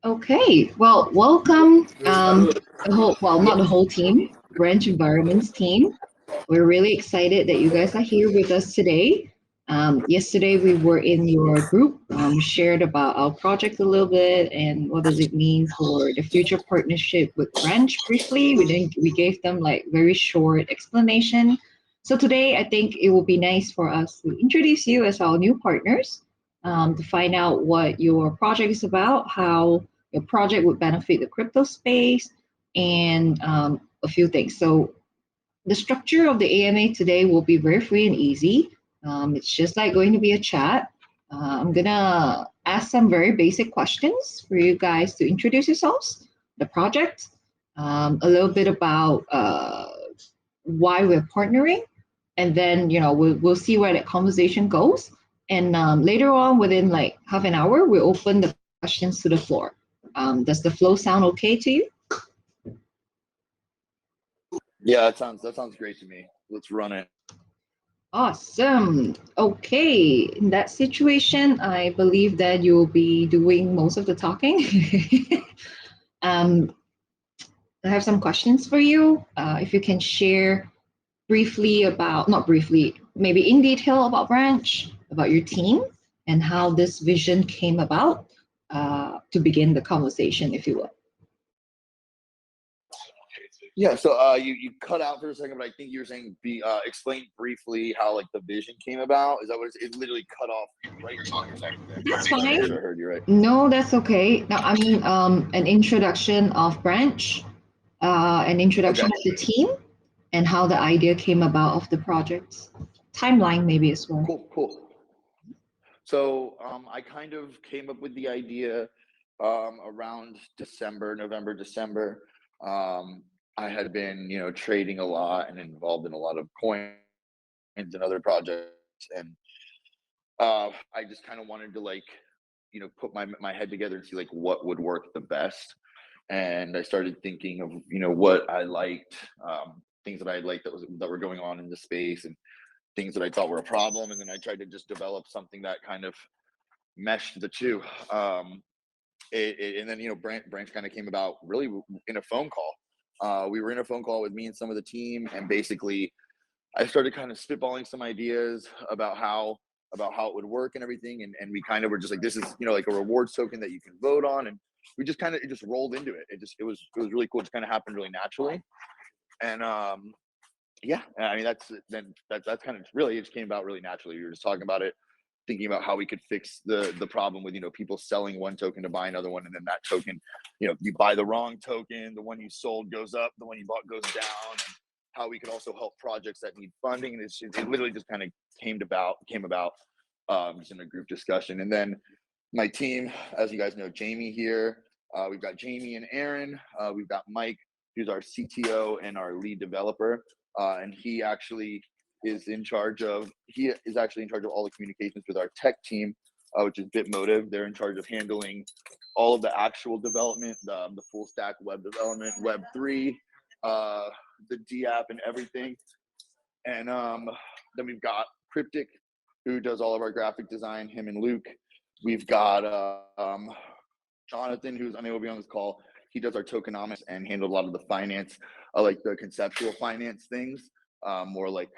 Okay, well, welcome not the whole team, Branch Environments team. We're really excited that you guys are here with us today. Yesterday we were in your group, shared about our project a little bit and what does it mean for the future partnership with Branch briefly. We gave them like very short explanation. So today I think it will be nice for us to introduce you as our new partners, to find out what your project is about, how your project would benefit the crypto space, and a few things. So the structure of the AMA today will be very free and easy. It's just like going to be a chat. I'm gonna ask some very basic questions for you guys to introduce yourselves, the project, a little bit about why we're partnering, and then we'll see where that conversation goes. And later on, within like half an hour, we'll open the questions to the floor. Does the flow sound okay to you? Yeah, that sounds great to me. Let's run it. Awesome. Okay. In that situation, I believe that you'll be doing most of the talking. um, I have some questions for you. If you can share briefly about, not briefly, maybe in detail about Branch, about your team, and how this vision came about, to begin the conversation, if you will. Yeah, so you cut out for a second, but I think you were saying explain briefly how like the vision came about. Is that what it literally cut off right for a second there? That's Make fine. sure I heard you right. No, that's okay. Now, I mean, an introduction of Branch, an introduction Okay. of the team, and how the idea came about of the project. Timeline, maybe as well. Cool. So I kind of came up with the idea around November, December. I had been, trading a lot and involved in a lot of coins and other projects, and I just kind of wanted to put my head together and see like what would work the best. And I started thinking of what I liked, things that I liked that were going on in the space, and things that I thought were a problem. And then I tried to just develop something that kind of meshed the two. And then Branch kind of came about really in a phone call. We were in a phone call with me and some of the team, and basically I started kind of spitballing some ideas about how it would work and everything, and we kind of were just like, this is like a rewards token that you can vote on, and we just kind of it just rolled into it. It was really cool. It just kind of happened really naturally, and yeah, I mean that's kind of really, it just came about really naturally. We were just talking about it, thinking about how we could fix the problem with people selling one token to buy another one, and then that token, you buy the wrong token, the one you sold goes up, the one you bought goes down, and how we could also help projects that need funding. And it literally just kind of came about just in a group discussion. And then my team, as you guys know, Jamie here, we've got Jamie and Aaron, we've got Mike, who's our CTO and our lead developer, and he is in charge of all the communications with our tech team, which is Bitmotive. They're in charge of handling all of the actual development, the full stack web development, Web3, the D app and everything. And then we've got Cryptic, who does all of our graphic design, him and Luke. We've got Jonathan, who's unable to be on this call. He does our tokenomics and handled a lot of the finance, like the conceptual finance things, more like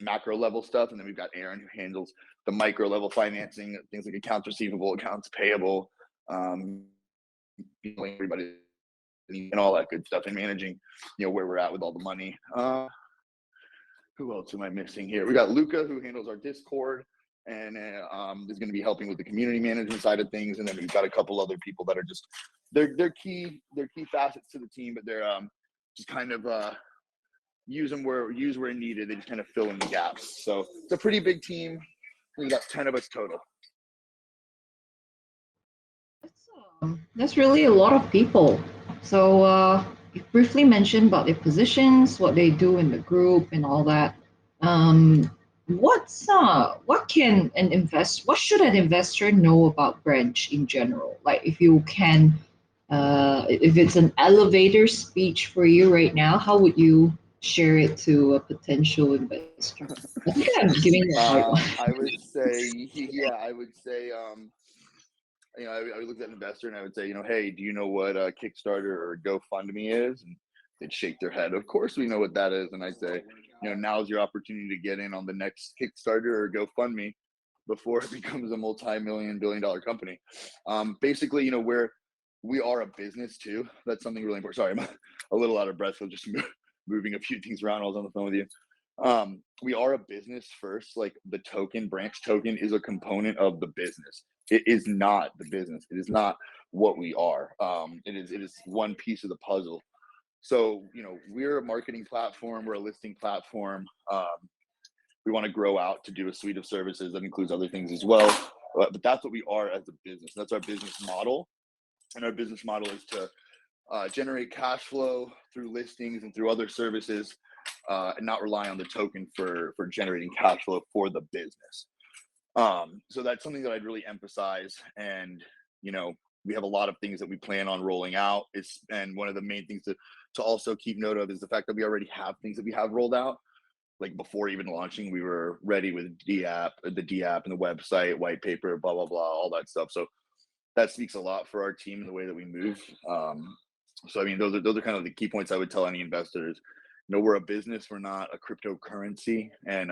macro level stuff. And then we've got Aaron, who handles the micro level financing, things like accounts receivable, accounts payable, everybody and all that good stuff, and managing where we're at with all the money. Who else am I missing here? We got Luca, who handles our Discord and is going to be helping with the community management side of things. And then we've got a couple other people that are just they're key facets to the team, but they're just kind of use where needed. They just kind of fill in the gaps. So it's a pretty big team. We got 10 of us total. That's really a lot of people. So you briefly mentioned about their positions, what they do in the group, and all that. What should an investor know about Branch in general? Like if you can, if it's an elevator speech for you right now, how would you share it to a potential investor? I think I'm giving you a hard one. I would say, I would look at an investor and I would say, hey, do you know what a Kickstarter or GoFundMe is? And they'd shake their head. Of course we know what that is. And I say, now's your opportunity to get in on the next Kickstarter or GoFundMe before it becomes a multi-million-billion-dollar company. Basically, we are a business too. That's something really important. Sorry, I'm a little out of breath. So just moving a few things around while I was on the phone with you. We are a business first. Like the token, branch token, is a component of the business. It is not the business. It is not what we are. It is one piece of the puzzle. So, we're a marketing platform. We're a listing platform. We want to grow out to do a suite of services that includes other things as well. But that's what we are as a business. That's our business model. And our business model is to generate cash flow through listings and through other services, and not rely on the token for generating cash flow for the business. So that's something that I'd really emphasize. And, we have a lot of things that we plan on rolling out. And one of the main things to also keep note of is the fact that we already have things that we have rolled out. Like before even launching, we were ready with the D app and the website, white paper, blah, blah, blah, all that stuff. So that speaks a lot for our team and the way that we move. So, those are kind of the key points I would tell any investors. We're a business, we're not a cryptocurrency. And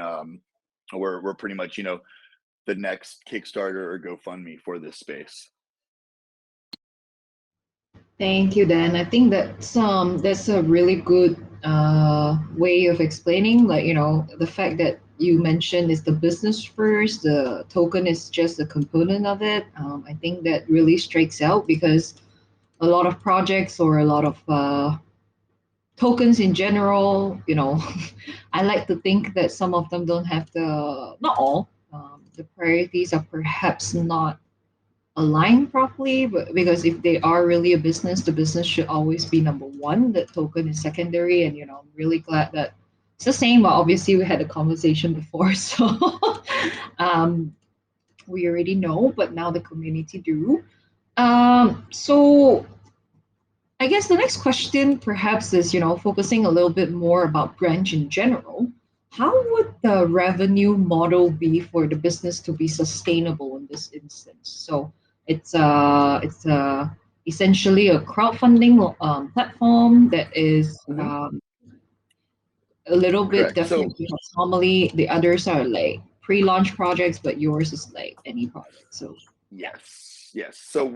we're pretty much, the next Kickstarter or GoFundMe for this space. Thank you, Dan. I think that's a really good way of explaining, like, the fact that you mentioned is the business first, the token is just a component of it. I think that really strikes out because a lot of projects or a lot of tokens in general, I like to think that some of them don't have not all, the priorities are perhaps not align properly, but because if they are really a business, the business should always be number one. The token is secondary, and I'm really glad that it's the same. But obviously, we had a conversation before, so we already know, but now the community do. So I guess the next question perhaps is, focusing a little bit more about branch in general. How would the revenue model be for the business to be sustainable in this instance? So it's essentially a crowdfunding platform that is a little bit Correct. different because normally the others are like pre-launch projects, but yours is like any project. So yes. So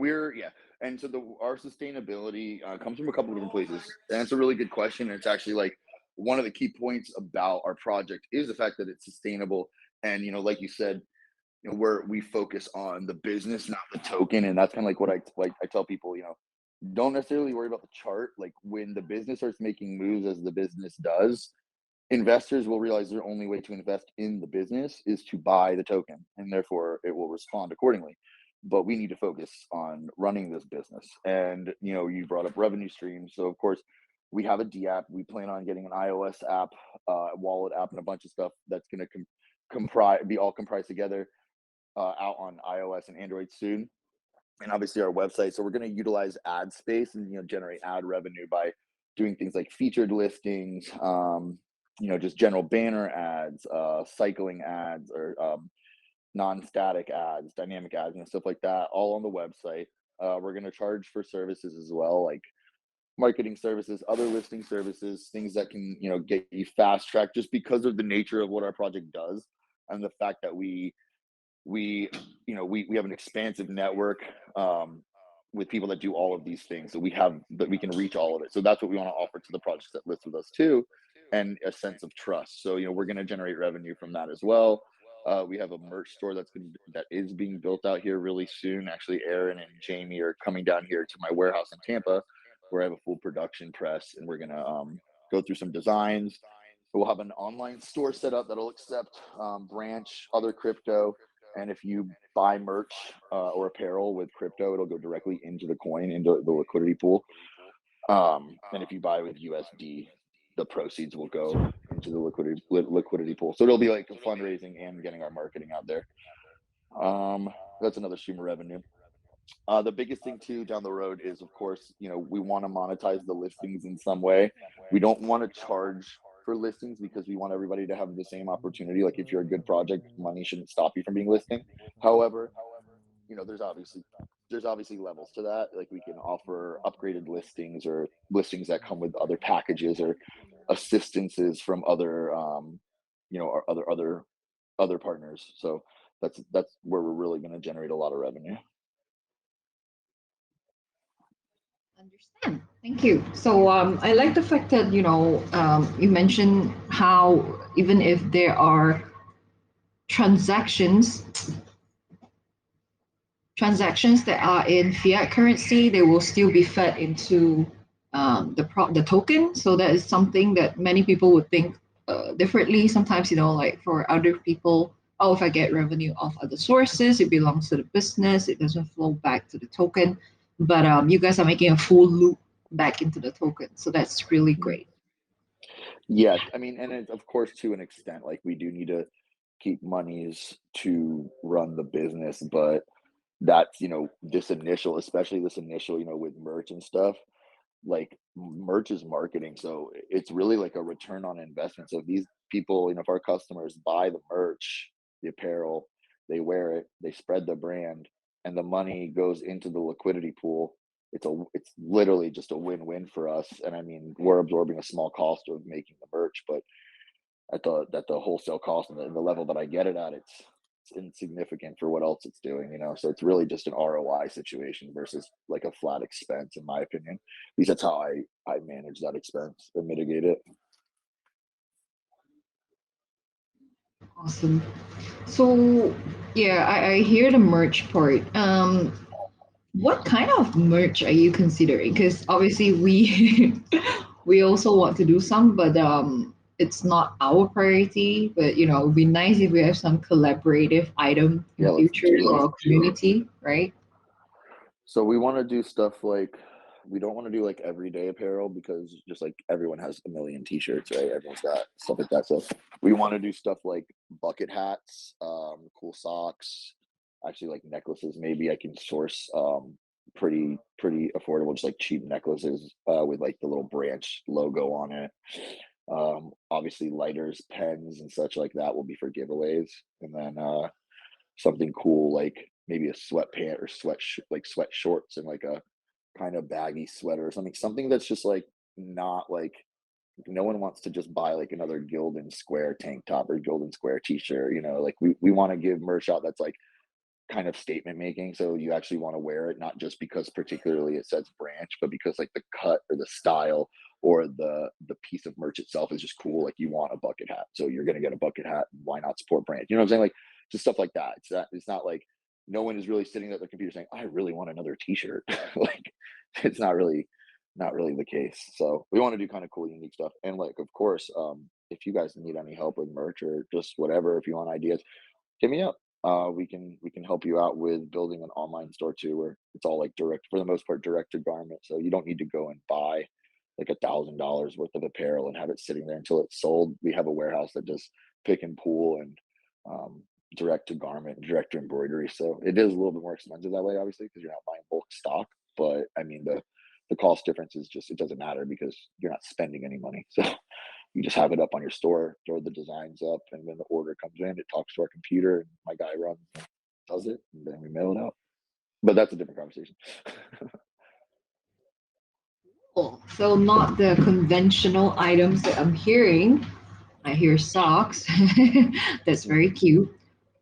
and so our sustainability comes from a couple of different places, and it's a really good question. And it's actually like one of the key points about our project is the fact that it's sustainable. And like you said, we focus on the business, not the token. And that's kind of like what I tell people, don't necessarily worry about the chart. Like when the business starts making moves as the business does, investors will realize their only way to invest in the business is to buy the token, and therefore it will respond accordingly. But we need to focus on running this business. And you brought up revenue streams, so of course we have a D app. We plan on getting an iOS app, a wallet app, and a bunch of stuff that's going to be all comprised together, out on iOS and Android soon. And obviously our website. So we're going to utilize ad space and generate ad revenue by doing things like featured listings, just general banner ads, cycling ads, or non-static ads, dynamic ads, and stuff like that, all on the website. We're going to charge for services as well, like marketing services, other listing services, things that can get you fast track, just because of the nature of what our project does and the fact that we have an expansive network, with people that do all of these things, so we can reach all of it. So that's what we want to offer to the projects that list with us too, and a sense of trust. So we're going to generate revenue from that as well. We have a merch store that is being built out here really soon. Actually, Aaron and Jamie are coming down here to my warehouse in Tampa, where I have a full production press, and we're going to go through some designs. We'll have an online store set up that'll accept branch, other crypto. And if you buy merch or apparel with crypto, it'll go directly into the coin, into the liquidity pool. And if you buy with USD, the proceeds will go into the liquidity pool. So it'll be like fundraising and getting our marketing out there. That's another stream of revenue. The biggest thing too down the road is, of course, we want to monetize the listings in some way. We don't want to charge for listings because we want everybody to have the same opportunity. Like if you're a good project, money shouldn't stop you from being listing. However, there's obviously there's obviously levels to that. Like we can offer upgraded listings or listings that come with other packages or assistances from other, our other partners. So that's where we're really going to generate a lot of revenue. Understand. Thank you. So I like the fact that you mentioned how even if there are transactions transactions that are in fiat currency, they will still be fed into the token. So that is something that many people would think differently. Sometimes, like for other people, oh, if I get revenue off other sources, it belongs to the business. It doesn't flow back to the token. But you guys are making a full loop back into the token. So that's really great. Yeah, I mean, and it's, of course, to an extent, like we do need to keep monies to run the business, but that's, especially this initial, with merch and stuff, like merch is marketing. So it's really like a return on investment. So if these people, if our customers buy the merch, the apparel, they wear it, they spread the brand, and the money goes into the liquidity pool, it's literally just a win-win for us. And I mean, we're absorbing a small cost of making the merch, but at the wholesale cost and the level that I get it at, it's insignificant for what else it's doing. So it's really just an ROI situation versus like a flat expense, in my opinion. At least that's how I manage that expense and mitigate it. Awesome. So yeah, I hear the merch part. What kind of merch are you considering? Because obviously we we also want to do some, but it's not our priority. But it would be nice if we have some collaborative item in Yeah, let's future do for that. our community, right? So we want to do stuff like, we don't want to do like everyday apparel because just like everyone has a million t-shirts, right? Everyone's got stuff like that. So we want to do stuff like bucket hats, cool socks, actually like necklaces. Maybe I can source pretty affordable, just like cheap necklaces with like the little branch logo on it. Obviously lighters, pens, and such like that will be for giveaways. And then something cool like maybe a sweatpant or sweat shorts and like a kind of baggy sweater or something that's just like not like, no one wants to just buy like another Gildan Square tank top or Gildan Square t-shirt. Like we want to give merch out that's like kind of statement making, so you actually want to wear it not just because particularly it says branch, but because like the cut or the style or the piece of merch itself is just cool. Like you want a bucket hat, so you're going to get a bucket hat. Why not support branch? You know what I'm saying? Like just stuff like that. It's not like no one is really sitting at their computer saying, I really want another t-shirt. Like it's not really the case. So we want to do kind of cool, unique stuff. And like, of course, if you guys need any help with merch or just whatever, if you want ideas, hit me up. We can help you out with building an online store too, where it's all like direct, for the most part, direct to garment. So you don't need to go and buy like $1,000 worth of apparel and have it sitting there until it's sold. We have a warehouse that does pick and pull and direct to garment, direct to embroidery. So it is a little bit more expensive that way, obviously, because you're not buying bulk stock. But I mean, the cost difference is just, it doesn't matter because you're not spending any money. So you just have it up on your store, throw the designs up, and when the order comes in, it talks to our computer, and my guy runs, does it, and then we mail it out. But that's a different conversation. Cool. So not the conventional items that I'm hearing. I hear socks. That's very cute.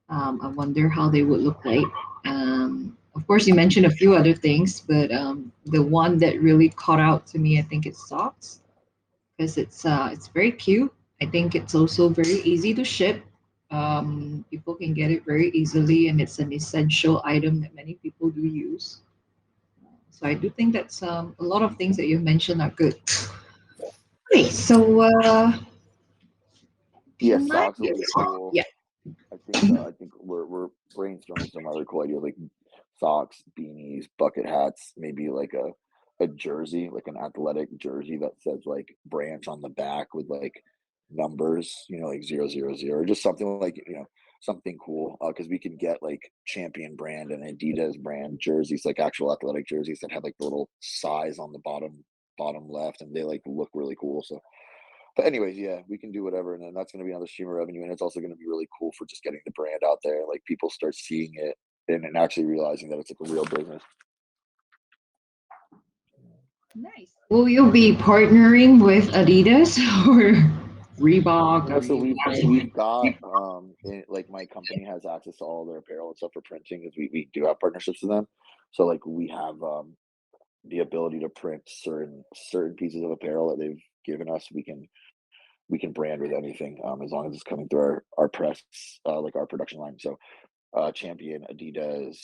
I wonder how they would look like. Of course, you mentioned a few other things, but the one that really caught out to me, I think, is socks because it's very cute. I think it's also very easy to ship. People can get it very easily, and it's an essential item that many people do use. So I do think that's a lot of things that you've mentioned are good. Okay, so Yeah, can I socks will get be cool. yeah. I think we're brainstorming some other cool ideas like socks, beanies, bucket hats, maybe like a jersey, like an athletic jersey that says like branch on the back with like numbers, like 000, just something like, something cool. Because we can get like Champion brand and Adidas brand jerseys, like actual athletic jerseys that have like the little size on the bottom left, and they like look really cool. So but anyways, yeah, we can do whatever, and then that's going to be another stream of revenue, and it's also going to be really cool for just getting the brand out there. Like people start seeing it and actually realizing that it's like a real business. Nice. Will you be partnering with Adidas or Reebok? No, Or so you we've got like my company has access to all their apparel and stuff for printing, as we do have partnerships with them. So like we have the ability to print certain pieces of apparel that they've given us. We can brand with anything, as long as it's coming through our press, like our production line. So Champion, Adidas,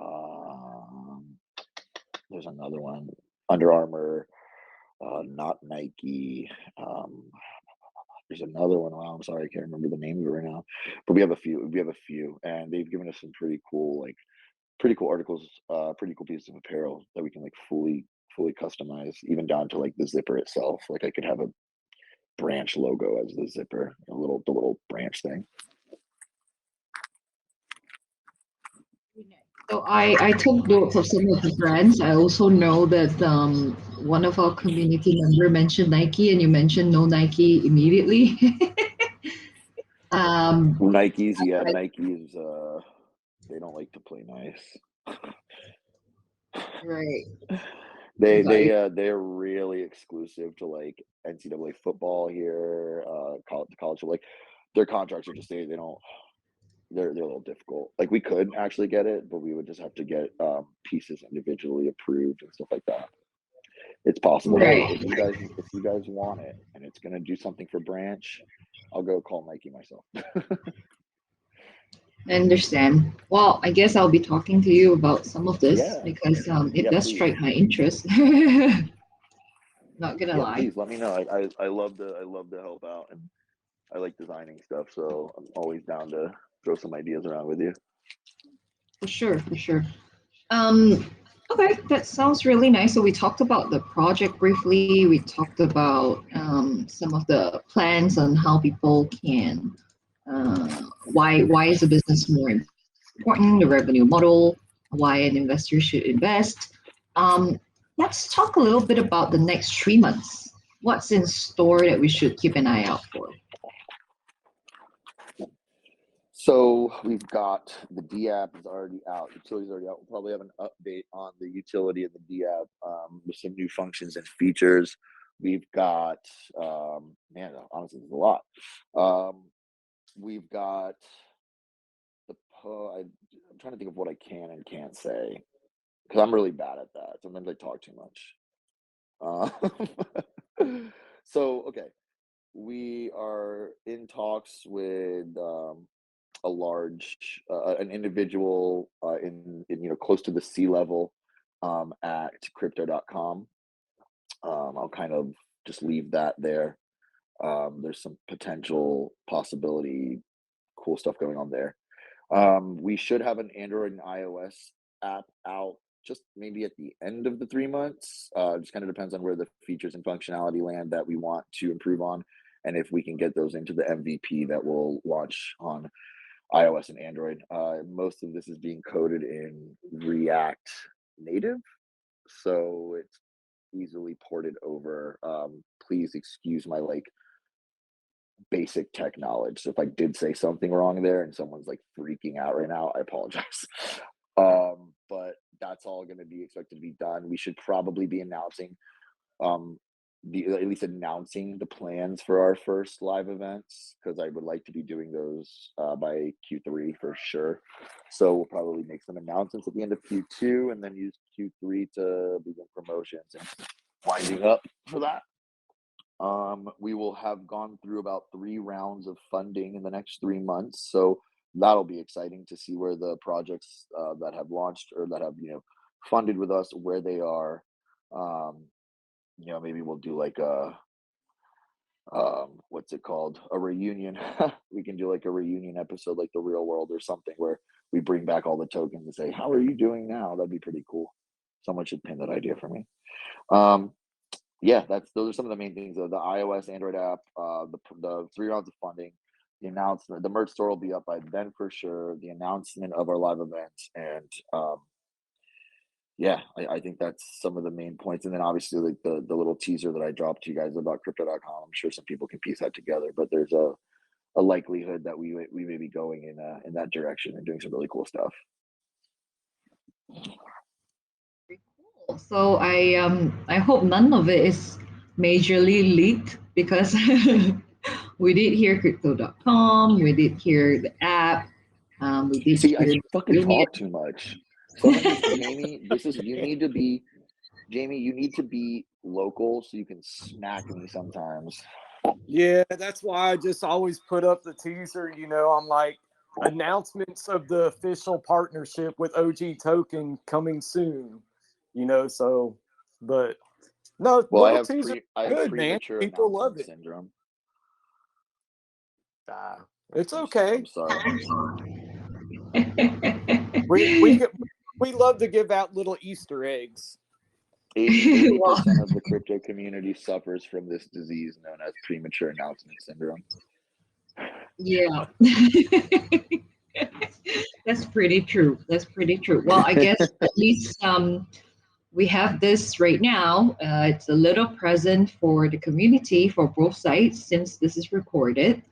um, there's another one, Under Armour, not Nike. There's another one. Wow, I'm sorry, I can't remember the name of it right now. But we have a few. We have a few, and they've given us some pretty cool articles, pretty cool pieces of apparel that we can like fully customize, even down to like the zipper itself. Like I could have a branch logo as the zipper, the little branch thing. So I took notes of some of the brands. I also know that one of our community member mentioned Nike, and you mentioned no Nike immediately. um, Nikes, yeah, Nikes. They don't like to play nice. right. I They got you. they're really exclusive to like NCAA football here, college. Like their contracts are just they don't. They're a little difficult. Like we could actually get it, but we would just have to get pieces individually approved and stuff like that. It's possible though. Right. If you guys want it and it's gonna do something for Branch, I'll go call Nike myself. I understand. Well, I guess I'll be talking to you about some of this Yeah, because it yeah, does please. strike my interest. Not gonna Yeah, lie. please let me know. I love to help out, and I like designing stuff, so I'm always down to throw some ideas around with you. For sure, for sure. Um, okay, that sounds really nice. So we talked about the project briefly. We talked about some of the plans on how people can, why is the business more important, the revenue model, why an investor should invest. Um, let's talk a little bit about the next 3 months. What's in store that we should keep an eye out for? So we've got the D app is already out. Utility's already out. We'll probably have an update on the utility of the D app, with some new functions and features. We've got man, honestly, there's a lot. We've got I'm trying to think of what I can and can't say because I'm really bad at that. Sometimes I talk too much. So okay, we are in talks with a large an individual in close to the sea level at crypto.com. I'll kind of just leave that there. There's some potential possibility cool stuff going on there. We should have an Android and iOS app out just maybe at the end of the 3 months. Just kind of depends on where the features and functionality land that we want to improve on, and if we can get those into the MVP that will launch on iOS and Android. Most of this is being coded in React Native, so it's easily ported over. Please excuse my like basic tech knowledge. So if I did say something wrong there and someone's like freaking out right now, I apologize. But that's all going to be expected to be done. We should probably be announcing um at least announcing the plans for our first live events, because I would like to be doing those by Q3 for sure. So we'll probably make some announcements at the end of Q2 and then use Q3 to begin promotions and winding up for that. We will have gone through about 3 rounds of funding in the next 3 months, so that'll be exciting to see where the projects that have launched or that have funded with us, where they are. Um, Maybe we'll do like a what's it called? A reunion. We can do like a reunion episode, like the Real World or something, where we bring back all the tokens and say, "How are you doing now?" That'd be pretty cool. Someone should pin that idea for me. Um, yeah, those are some of the main things. The iOS, Android app, the 3 rounds of funding, the announcement, the merch store will be up by then for sure. The announcement of our live events, and yeah, I think that's some of the main points. And then obviously like the little teaser that I dropped to you guys about crypto.com. I'm sure some people can piece that together, but there's a likelihood that we may be going in that direction and doing some really cool stuff. Very cool. So I hope none of it is majorly leaked because we did hear crypto.com, we did hear the app, we did See, I hear fucking union. talk too much. Sometimes, Jamie, Jamie, you need to be local so you can smack me sometimes. Yeah, that's why I just always put up the teaser. I'm like, announcements of the official partnership with OG Token coming soon. So, but no, Well, little teaser, I have good man. premature People love announcement it. syndrome. It's I'm okay. sorry. We love to give out little Easter eggs. 80% of the crypto community suffers from this disease known as premature announcement syndrome. Yeah. That's pretty true. That's pretty true. Well, I guess at least we have this right now. It's a little present for the community for both sides since this is recorded.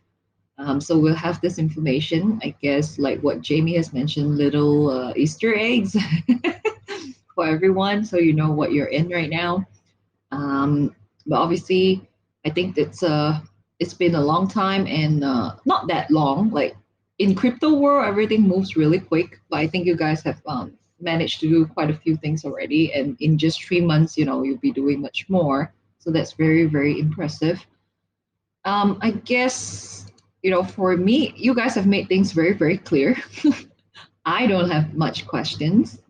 So we'll have this information, I guess, like what Jamie has mentioned, little Easter eggs for everyone, so you know what you're in right now. But obviously, I think it's been a long time and not that long. Like in crypto world, everything moves really quick. But I think you guys have managed to do quite a few things already, and in just 3 months, you'll be doing much more. So that's very, very impressive. I guess for me, you guys have made things very, very clear. I don't have much questions.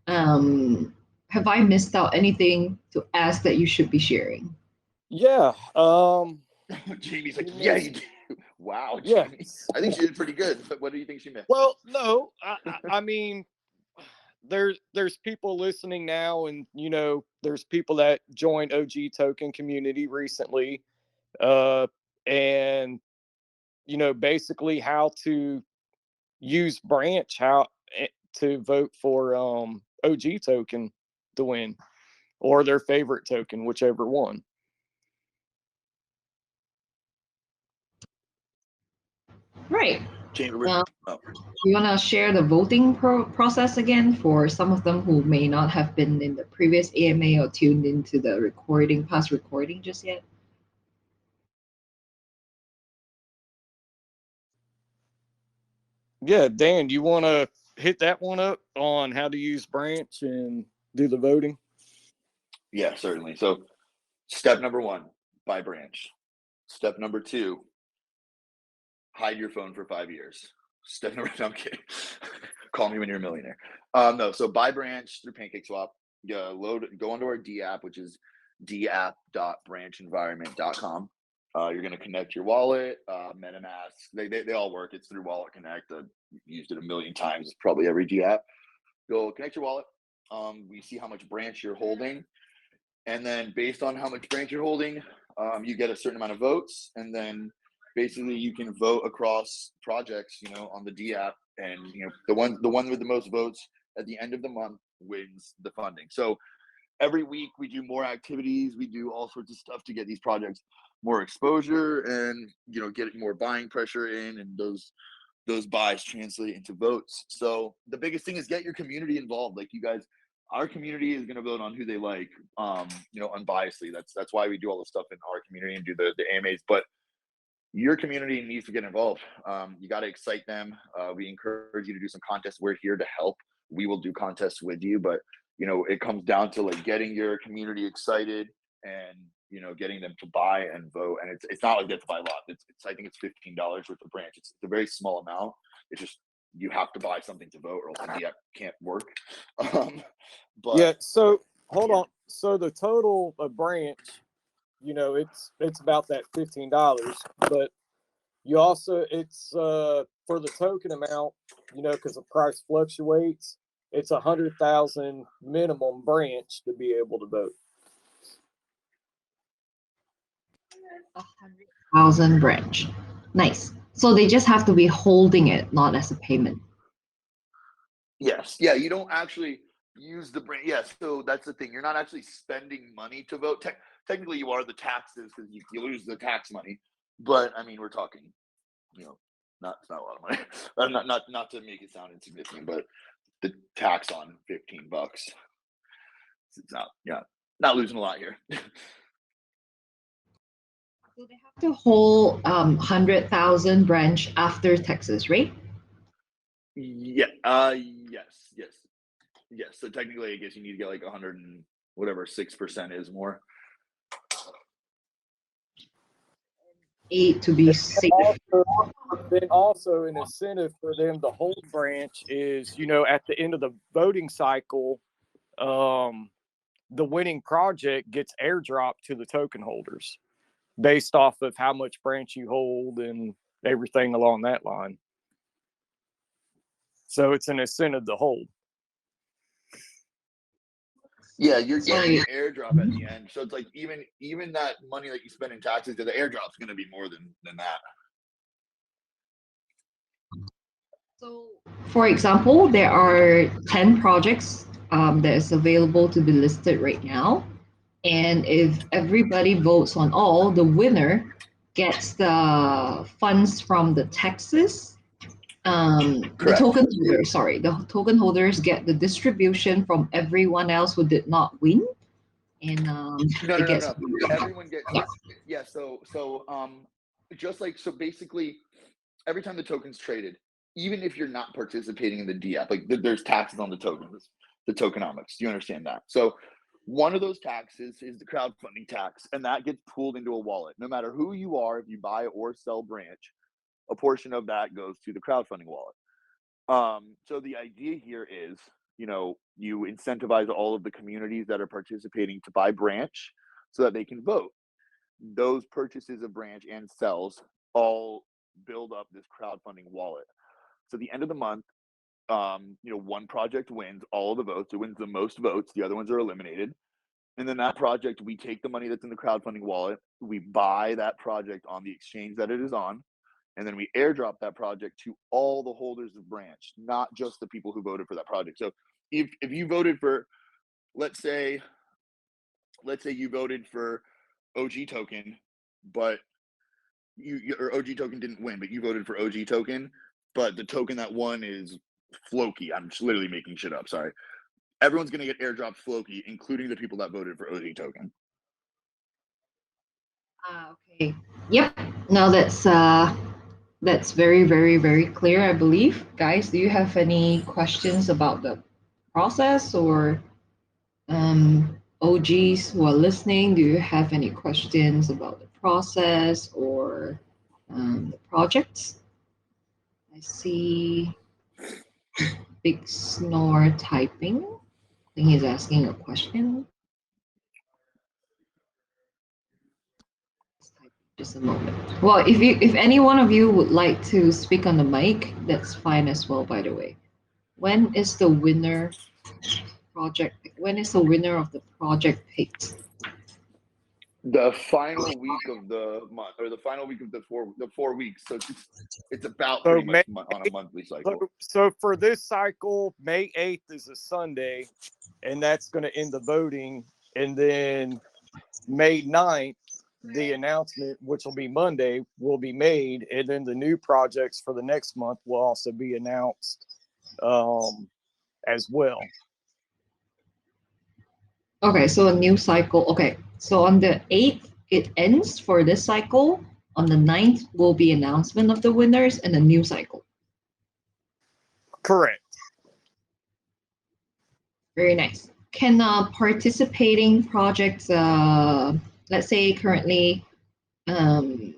Um, have I missed out anything to ask that you should be sharing? Yeah. Jamie's like, yeah, you do. Wow, Yeah. Jamie. I think she did pretty good. But what do you think she missed? Well, no, I mean, there's people listening now, and there's people that joined OG Token community recently, and basically how to use branch, how to vote for OG Token to win, or their favorite token, whichever one. Right. Jamie, You want to share the voting process again for some of them who may not have been in the previous AMA or tuned into the past recording just yet? Yeah, Dan, you want to hit that one up on how to use branch and do the voting? Yeah, certainly. So step number 1, buy branch. Step number 2, hide your phone for 5 years. Step number, no, I'm kidding. Call me when you're a millionaire. No, so buy branch through PancakeSwap. Go onto our D app, which is dapp.branchenvironment.com. You're going to connect your wallet, MetaMask. They all work. It's through Wallet Connect. I've used it a million times. It's probably every D app. Go connect your wallet. We see how much branch you're holding. And then based on how much branch you're holding, you get a certain amount of votes. And then basically you can vote across projects, on the D app. And, the one with the most votes at the end of the month wins the funding. So every week we do more activities. We do all sorts of stuff to get these projects more exposure and, get more buying pressure in, and those buys translate into votes. So the biggest thing is get your community involved. Like you guys, our community is going to vote on who they like, unbiasedly. That's why we do all the stuff in our community and do the AMAs. But your community needs to get involved. You got to excite them. We encourage you to do some contests. We're here to help. We will do contests with you, but it comes down to like getting your community excited and getting them to buy and vote. And it's not like they have to buy a lot. It's I think it's $15 worth of branch. It's a very small amount. It's just you have to buy something to vote, or else the app can't work. But yeah. So hold on. So the total of branch, it's about that $15, but you also it's for the token amount, because the price fluctuates. It's 100,000 minimum branch to be able to vote. 100,000 branch. Nice. So they just have to be holding it, not as a payment. Yes. Yeah. You don't actually use the brand. Yeah. So that's the thing. You're not actually spending money to vote. Technically, you are the taxes because you lose the tax money. But I mean, we're talking, not a lot of money. Not to make it sound insignificant, but the tax on $15. It's not losing a lot here. So they have to hold 100,000 branch after taxes, right? Yeah. Yes. So technically, I guess you need to get like 100 and whatever 6% is more. 8 to be safe. Then also an incentive for them to hold branch is, at the end of the voting cycle, the winning project gets airdropped to the token holders based off of how much branch you hold and everything along that line. So it's an incentive to hold. Yeah, you're getting an airdrop at the end. So it's like even that money that you spend in taxes, the airdrop's going to be more than that. So, for example, there are 10 projects that is available to be listed right now. And if everybody votes on all, the winner gets the funds from the taxes. The token holders get the distribution from everyone else who did not win. And No. Everyone gets So basically, every time the token's traded, even if you're not participating in the DApp, like there's taxes on the tokens, the tokenomics. Do you understand that? So one of those taxes is the crowdfunding tax, and that gets pooled into a wallet. No matter who you are, if you buy or sell branch, a portion of that goes to the crowdfunding wallet. So the idea here is, you incentivize all of the communities that are participating to buy branch so that they can vote. Those purchases of branch and sells all build up this crowdfunding wallet. So at the end of the month, one project wins all of the votes. It wins the most votes. The other ones are eliminated. And then that project, we take the money that's in the crowdfunding wallet, we buy that project on the exchange that it is on, and then we airdrop that project to all the holders of branch, not just the people who voted for that project. So if you voted for, let's say you voted for OG token, but or OG token didn't win, but you voted for OG token, but the token that won is Floki. I'm just literally making shit up. Sorry. Everyone's going to get airdropped Floki, including the people that voted for OG token. Okay. Yep. No, that's very, very, very clear, I believe. Guys, do you have any questions about the process, or OGs who are listening, do you have any questions about the process or the projects? I see Big Snore typing. I think he's asking a question. Just a moment. Well, if any one of you would like to speak on the mic, that's fine as well, by the way. When is the winner of the project picked? The final week of the month, or the final week of the 4 weeks. So it's about pretty much on a monthly cycle. So for this cycle, May 8th is a Sunday, and that's going to end the voting. And then May 9th, the announcement, which will be Monday, will be made. And then the new projects for the next month will also be announced as well. Okay, so a new cycle. Okay, so on the 8th, it ends for this cycle. On the 9th will be announcement of the winners and a new cycle. Correct. Very nice. Can participating projects, let's say currently, OG,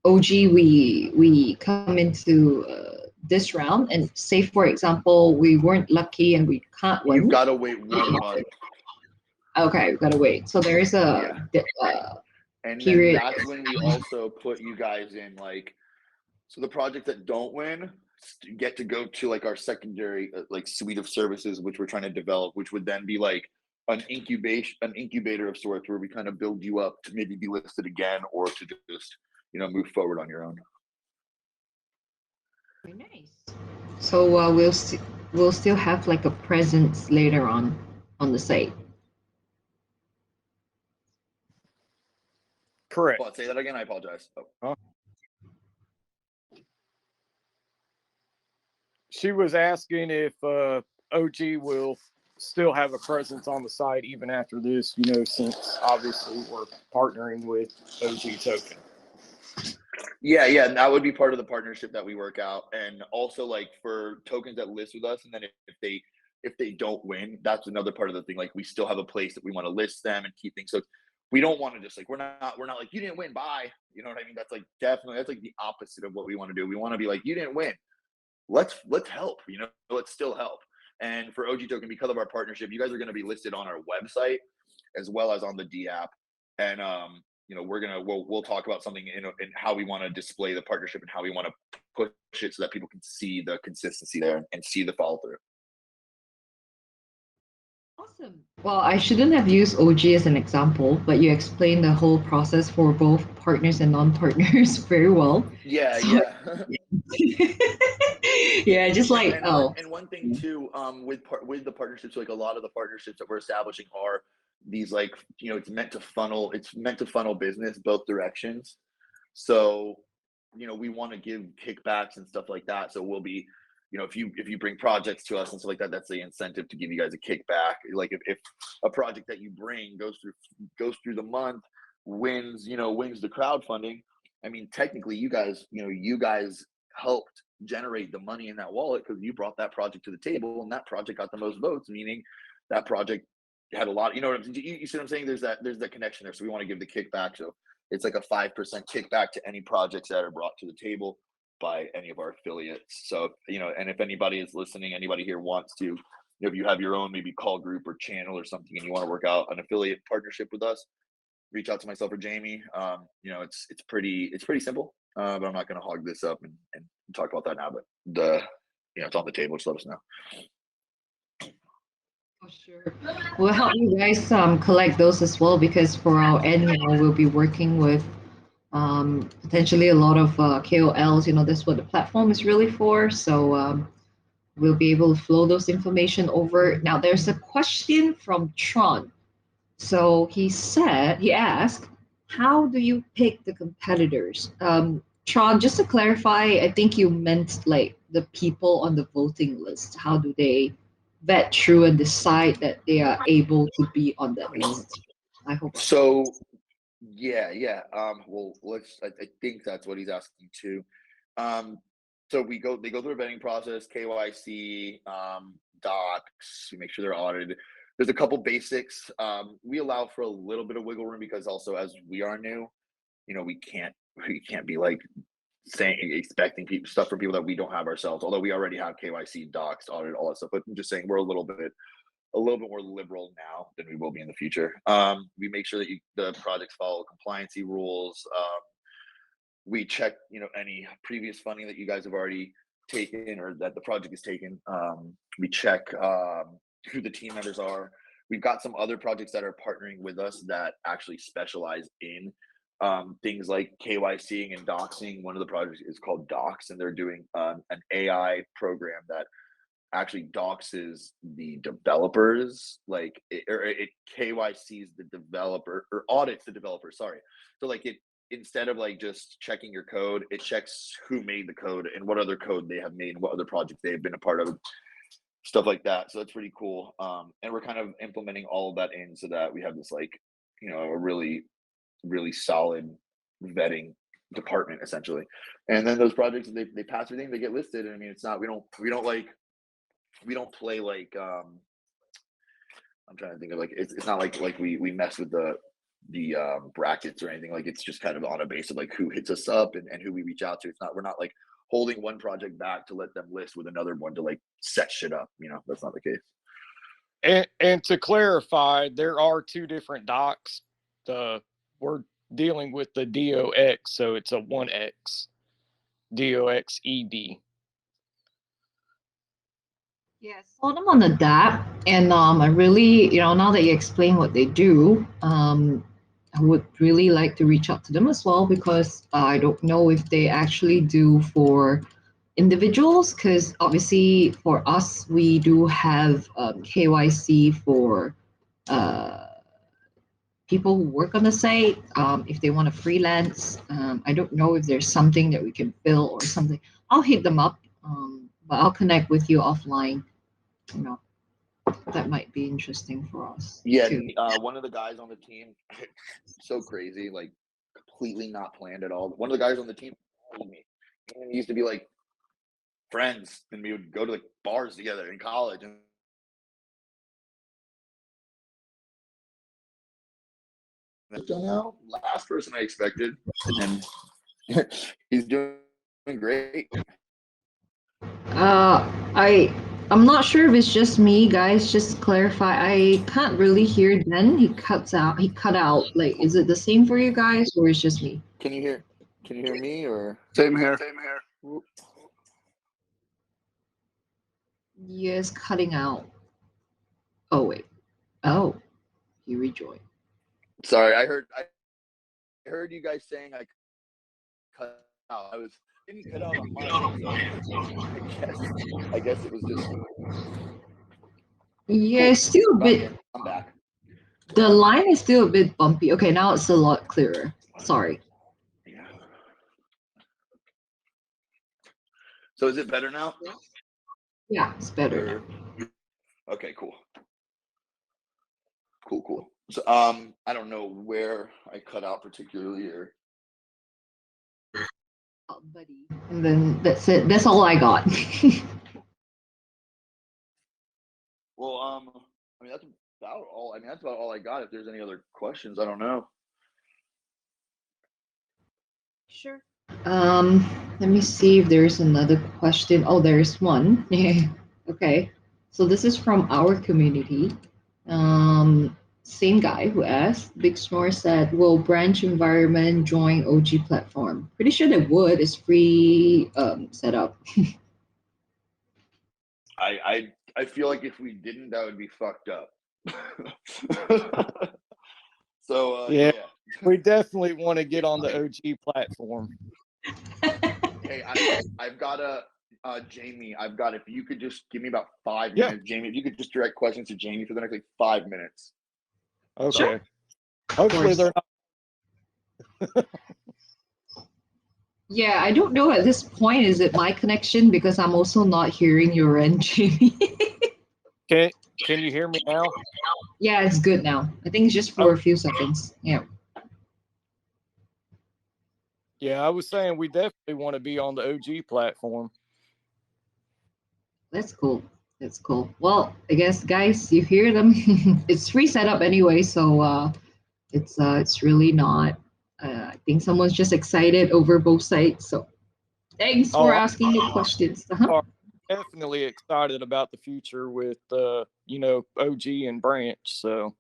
we come into this round, and say, for example, we weren't lucky and we can't win. You've got to wait 1 month. Okay, we've got to wait. So there is a and period. Then that's when we also put you guys in, like, so the projects that don't win get to go to like our secondary like suite of services which we're trying to develop, which would then be like an incubator of sorts, where we kind of build you up to maybe be listed again, or to just move forward on your own. Very nice. So we'll still have like a presence later on the site. Correct. Say that again. I apologize. She was asking if OG will still have a presence on the site even after this, since obviously we're partnering with OG Token. Yeah, and that would be part of the partnership that we work out. And also like for tokens that list with us, and then if they don't win, that's another part of the thing. Like we still have a place that we want to list them and keep things. So we don't want to just like we're not like you didn't win, bye. You know what I mean? That's like that's like the opposite of what we want to do. We want to be like you didn't win. Let's help. Let's still help. And for OG Token, because of our partnership, you guys are going to be listed on our website as well as on the D app. And we'll talk about something in how we want to display the partnership and how we want to push it so that people can see the consistency there and see the follow through. Awesome. Well, I shouldn't have used OG as an example, but you explained the whole process for both partners and non-partners very well. Yeah. Yeah, just like one thing too, with the partnerships, like a lot of the partnerships that we're establishing are these like it's meant to funnel business both directions. So we want to give kickbacks and stuff like that. So we'll be if you bring projects to us and stuff like that, that's the incentive to give you guys a kickback. Like if a project that you bring goes through the month, wins the crowdfunding, I mean technically you guys helped generate the money in that wallet because you brought that project to the table and that project got the most votes, meaning that project had a lot. You see what I'm saying? There's that connection there. So we want to give the kickback. So it's like a 5% kickback to any projects that are brought to the table by any of our affiliates. So and if anybody is listening, anybody here wants to, if you have your own maybe call group or channel or something and you want to work out an affiliate partnership with us, reach out to myself or Jamie. It's pretty simple. But I'm not going to hog this up and talk about that now. But it's on the table. Just let us know. For sure. We'll help you guys collect those as well because for our end, we'll be working with potentially a lot of KOLs. That's what the platform is really for. So we'll be able to flow those information over. Now, there's a question from Tron. So he asked, how do you pick the competitors? Tron, just to clarify, I think you meant like the people on the voting list. How do they vet through and decide that they are able to be on that list? I hope so. Yeah. Well, I think that's what he's asking too. So they go through a vetting process, KYC, docs. We make sure they're audited. There's a couple basics. We allow for a little bit of wiggle room because also as we are new, we can't be like expecting stuff from people that we don't have ourselves. Although we already have KYC, docs, audit, all that stuff. But I'm just saying we're a little bit more liberal now than we will be in the future. We make sure that the projects follow compliancy rules. We check, any previous funding that you guys have already taken or that the project has taken. We check who the team members are. We've got some other projects that are partnering with us that actually specialize in things like KYCing and doxing. One of the projects is called Docs, and they're doing an AI program that actually doxes the developers, it KYCs the developer or audits the developer. Sorry. So like instead of like just checking your code, it checks who made the code and what other code they have made and what other projects they've been a part of, stuff like that. So that's pretty cool. And we're kind of implementing all of that in so that we have this a really, really solid vetting department essentially. And then those projects, they pass everything, they get listed. And I mean, it's not, we don't play like I'm trying to think of it's not like we mess with the brackets or anything. Like it's just kind of on a base of like who hits us up and who we reach out to. We're not like holding one project back to let them list with another one to like set shit up. That's not the case. And to clarify, there are two different docs. We're dealing with the DOX, so it's a 1X DOXED. Yeah, I saw them on the DAP, and I really, now that you explain what they do, I would really like to reach out to them as well because I don't know if they actually do for individuals. Because obviously for us, we do have KYC for people who work on the site. If they want to freelance, I don't know if there's something that we can bill or something. I'll hit them up, but I'll connect with you offline you know, that might be interesting for us. Yeah, too. one of the guys on the team, so crazy, like completely not planned at all. One of the guys on the team told me, and we used to be like friends, and we would go to like bars together in college. And now, last person I expected, and he's doing great. I'm not sure if it's just me, guys. Just clarify. I can't really hear. Then he cuts out. He cut out. Like, is it the same for you guys, or it's just me? Can you hear? Can you hear me or? Same here. Yes, cutting out. Oh wait. Oh, he rejoined. Sorry, I heard you guys saying I cut out. I was didn't cut out on my end, so I guess it was just. Yeah, Cool. it's still a bit. I'm back. The line is still a bit bumpy. Okay, now it's a lot clearer. Sorry. Yeah. So is it better now? Yeah, it's better now. Okay, cool. Cool. So I don't know where I cut out particularly or. Oh, buddy. And then that's it. That's all I got. Well, I mean that's about all. I mean that's about all I got. If there's any other questions, I don't know. Sure. Let me see if there's another question. Oh, there's one. Okay. So this is from our community. Same guy who asked. Big Snore said, "Will branch environment join OG platform?" Pretty sure they would. It's free setup. I feel like if we didn't, that would be fucked up. So Yeah. We definitely want to get on the OG platform. Hey, I've got Jamie. If you could just give me about 5 Yeah. minutes, Jamie. If you could just direct questions to Jamie for the next like 5 minutes. Okay. Sure. Hopefully they're not. Yeah, I don't know at this point. Is it my connection? Because I'm also not hearing your end, Jamie. Can you hear me now? Yeah, it's good now. I think it's just for a few seconds. Yeah. Yeah, I was saying we definitely want to be on the OG platform. That's cool. That's cool. Well, I guess guys, you hear them. It's free setup anyway, so it's really not. I think someone's just excited over both sides. So thanks for asking the questions. Uh-huh. Definitely excited about the future with OG and Branch. So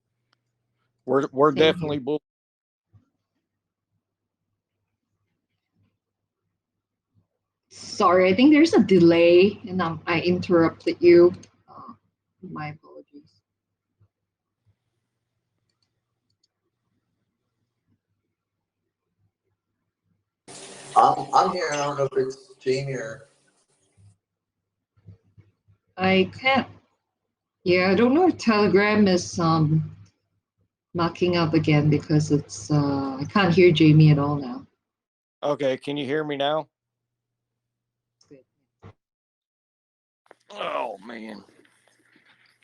we're definitely bull. Sorry, I think there's a delay, and I interrupted you. My apologies. I'm here. I don't know if it's Jamie or. I can't. Yeah, I don't know if Telegram is knocking up again because it's I can't hear Jamie at all now. Okay, can you hear me now? Oh man.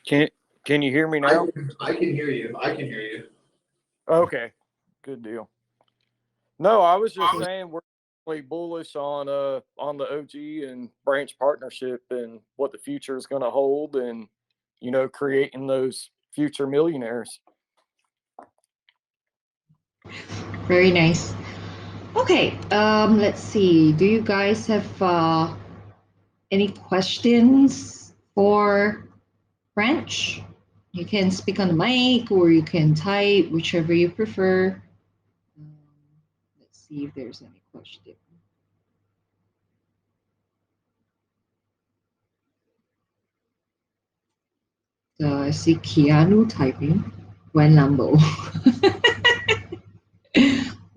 Can you hear me now? I can hear you. I can hear you. Okay, good deal. No, I was just saying we're really bullish on the OG and Branch partnership and what the future is going to hold, and creating those future millionaires. Very nice. Okay, let's see. Do you guys have any questions for Branch? You can speak on the mic or you can type, whichever you prefer. Let's see if there's any question. I see Keanu typing. When Lambo.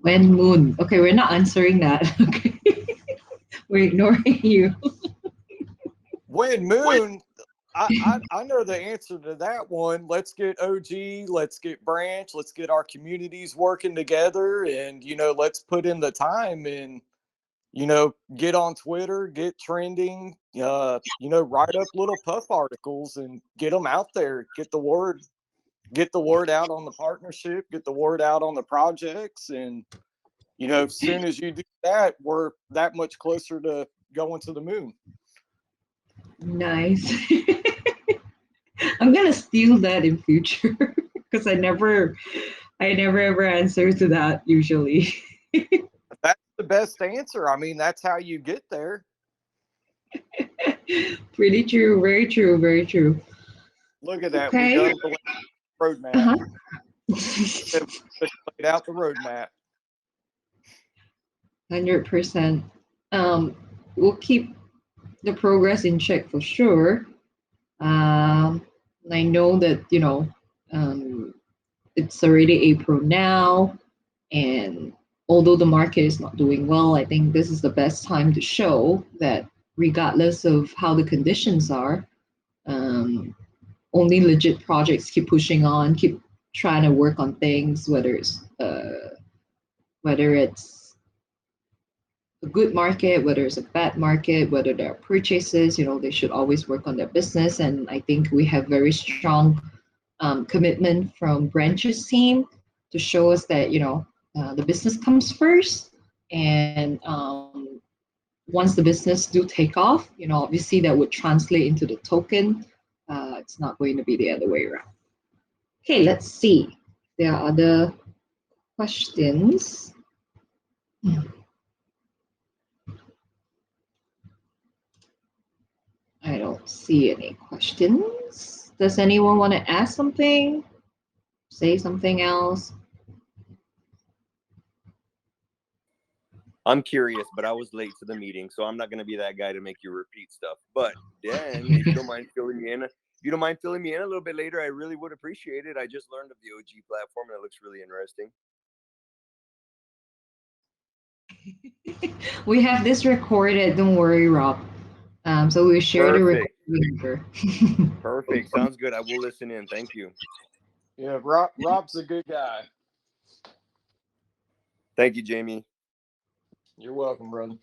When Moon. Okay, we're not answering that. Okay. We're ignoring you. When Moon, I know the answer to that one. Let's get OG, let's get Branch, let's get our communities working together, and let's put in the time, and get on Twitter, get trending, write up little puff articles and get them out there. Get the word out on the partnership, get the word out on the projects. And, as soon as you do that, we're that much closer to going to the moon. Nice. I'm gonna steal that in future because I never ever answer to that usually. That's the best answer. I mean, that's how you get there. Pretty true. Very true. Very true. Look at that. Okay. We done the roadmap. Uh-huh. Just laid out the roadmap. 100%. We'll keep the progress in check for sure. I know that it's already April now, and although the market is not doing well, I think this is the best time to show that regardless of how the conditions are, only legit projects keep pushing on, keep trying to work on things, whether it's a good market, whether it's a bad market, whether there are purchases, they should always work on their business. And I think we have very strong commitment from Branch's team to show us that, the business comes first. And once the business do take off, obviously that would translate into the token. It's not going to be the other way around. Okay, let's see. There are other questions. I don't see any questions. Does anyone want to ask something? Say something else? I'm curious, but I was late to the meeting, so I'm not going to be that guy to make you repeat stuff. But Dan, if you don't mind filling me in, a little bit later, I really would appreciate it. I just learned of the OG platform, and it looks really interesting. We have this recorded. Don't worry, Rob. So we'll share the recording. Perfect. Sounds good. I will listen in. Thank you. Yeah, Rob's a good guy. Thank you, Jamie. You're welcome, brother.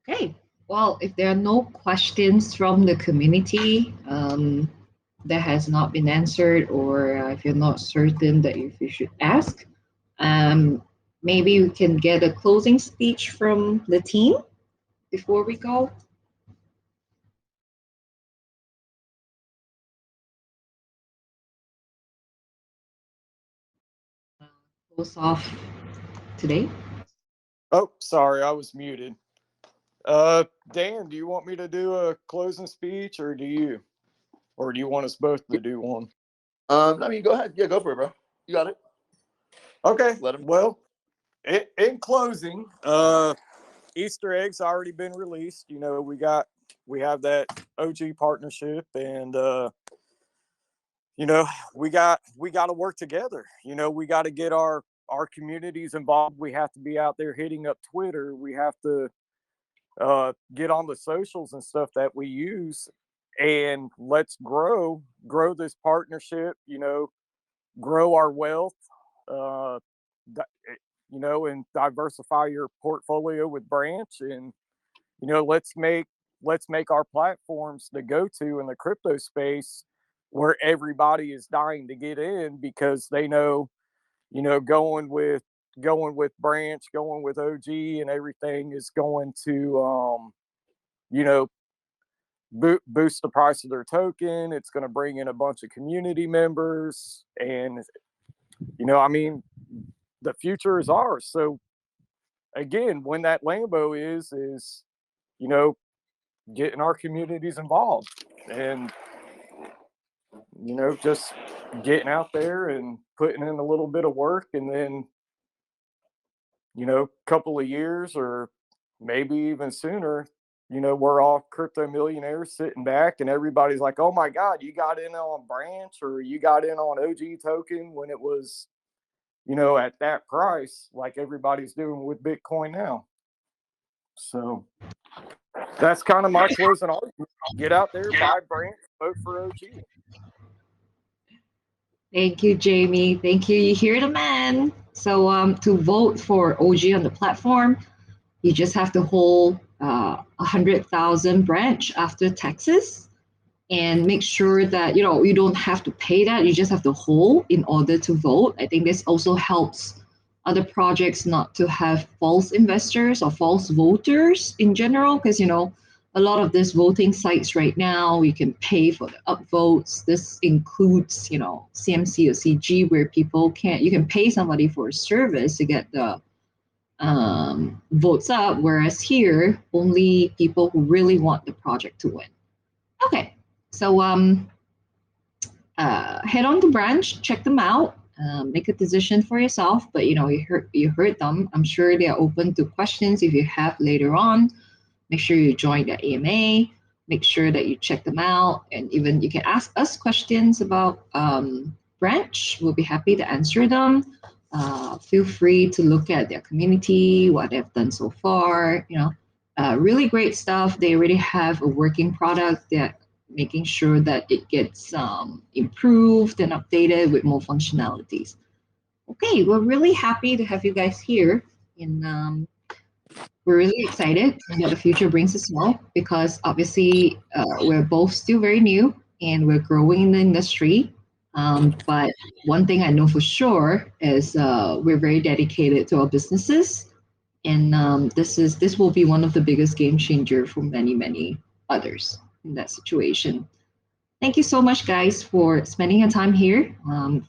Okay. Well, if there are no questions from the community that has not been answered, or if you're not certain that if you should ask, maybe we can get a closing speech from the team before we go. Close off today. Oh, sorry, I was muted. Dan, do you want me to do a closing speech, or do you want us both to do one? I mean, go ahead. Yeah, go for it, bro. You got it. Okay. Let him. Well, in closing, Easter eggs already been released. We have that OG partnership, and we got to work together. We got to get our communities involved. We have to be out there hitting up Twitter. We have to get on the socials and stuff that we use, and let's grow this partnership, grow our wealth, and diversify your portfolio with Branch. And, let's make our platforms the go-to in the crypto space where everybody is dying to get in, because they know, going with Branch, going with OG and everything is going to, boost the price of their token. It's going to bring in a bunch of community members, and, the future is ours. So again, when that Lambo is, getting our communities involved, and, just getting out there and putting in a little bit of work, and then, couple of years or maybe even sooner, we're all crypto millionaires sitting back, and everybody's like, oh my God, you got in on Branch, or you got in on OG token when it was, at that price, like everybody's doing with Bitcoin now. So that's kind of my closing argument. Get out there, buy Branch, vote for OG. Thank you, Jamie. Thank you. You hear the man. So So to vote for OG on the platform, you just have to hold 100,000 branch after taxes, and make sure that you don't have to pay that. You just have to hold in order to vote. I think this also helps other projects not to have false investors or false voters in general, because a lot of these voting sites right now, you can pay for the upvotes. This includes CMC or CG, where you can pay somebody for a service to get the votes up, whereas here only people who really want the project to win. Okay, so head on to branch, check them out, make a decision for yourself. But you heard them. I'm sure they are open to questions if you have later on. Make sure you join the AMA. Make sure that you check them out, and even you can ask us questions about branch. We'll be happy to answer them. Feel free to look at their community, what they've done so far. Really great stuff. They already have a working product. They're making sure that it gets improved and updated with more functionalities. Okay, we're really happy to have you guys here, and we're really excited that the future brings us well, because obviously we're both still very new and we're growing in the industry. But one thing I know for sure is we're very dedicated to our businesses, and this will be one of the biggest game changer for many others in that situation. Thank you so much, guys, for spending your time here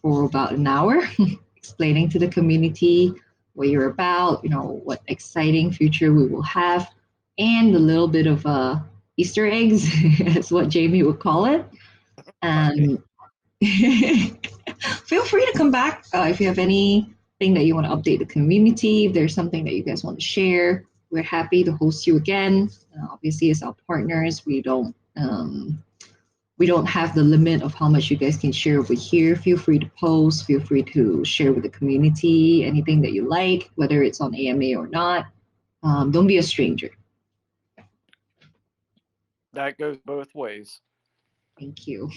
for about an hour, explaining to the community what you're about, what exciting future we will have, and a little bit of Easter eggs, is what Jamie would call it. Feel free to come back if you have anything that you want to update the community. If there's something that you guys want to share, we're happy to host you again. Obviously, as our partners, we don't have the limit of how much you guys can share over here. Feel free to post. Feel free to share with the community anything that you like, whether it's on AMA or not. Don't be a stranger. That goes both ways. Thank you.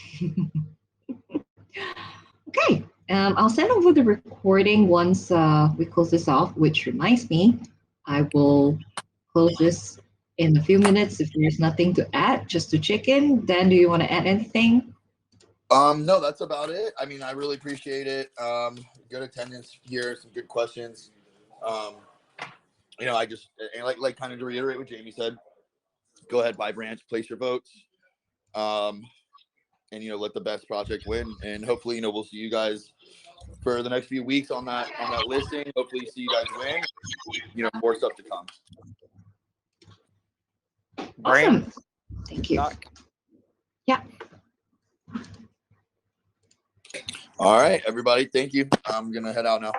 Okay, I'll send over the recording once we close this off, which reminds me, I will close this in a few minutes if there's nothing to add, just to check in. Dan, do you want to add anything? No, that's about it. I mean, I really appreciate it. Good attendance here, some good questions. I just like kind of to reiterate what Jamie said. Go ahead, buy branch, place your votes, and let the best project win. And hopefully, we'll see you guys for the next few weeks on that listing. Hopefully, see you guys win. More stuff to come. Awesome. Thank you. Yeah. All right, everybody. Thank you. I'm gonna head out now.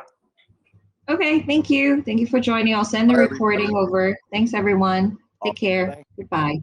Okay. Thank you. Thank you for joining. I'll send the recording over. Thanks, everyone. Take care. Thanks. Goodbye.